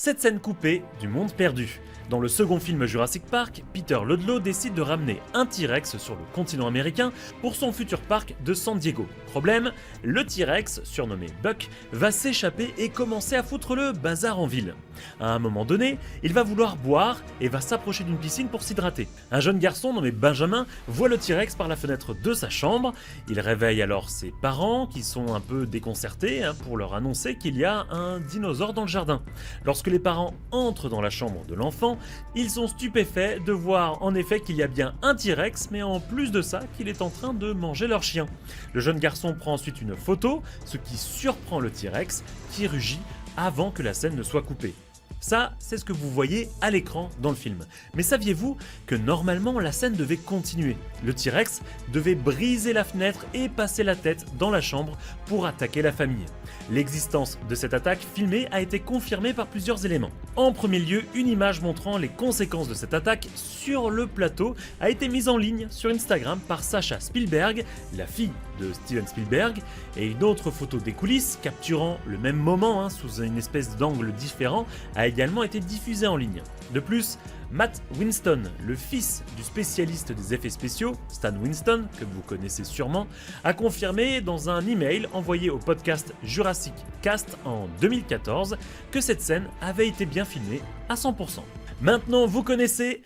Cette scène coupée du monde perdu. Dans le second film Jurassic Park, Peter Ludlow décide de ramener un T-Rex sur le continent américain pour son futur parc de San Diego. Problème, le T-Rex, surnommé Buck, va s'échapper et commencer à foutre le bazar en ville. À un moment donné, il va vouloir boire et va s'approcher d'une piscine pour s'hydrater. Un jeune garçon nommé Benjamin voit le T-Rex par la fenêtre de sa chambre. Il réveille alors ses parents qui sont un peu déconcertés pour leur annoncer qu'il y a un dinosaure dans le jardin. Lorsque les parents entrent dans la chambre de l'enfant, ils sont stupéfaits de voir en effet qu'il y a bien un T-Rex, mais en plus de ça, qu'il est en train de manger leur chien. Le jeune garçon prend ensuite une photo, ce qui surprend le T-Rex, qui rugit avant que la scène ne soit coupée. Ça, c'est ce que vous voyez à l'écran dans le film. Mais saviez-vous que normalement la scène devait continuer? Le T-Rex devait briser la fenêtre et passer la tête dans la chambre pour attaquer la famille. L'existence de cette attaque filmée a été confirmée par plusieurs éléments. En premier lieu, une image montrant les conséquences de cette attaque sur le plateau a été mise en ligne sur Instagram par Sasha Spielberg, la fille de Steven Spielberg, et une autre photo des coulisses capturant le même moment sous une espèce d'angle différent a également été diffusée en ligne. De plus, Matt Winston, le fils du spécialiste des effets spéciaux, Stan Winston, que vous connaissez sûrement, a confirmé dans un email envoyé au podcast Jurassic Cast en 2014 que cette scène avait été bien filmée à 100%. Maintenant vous connaissez,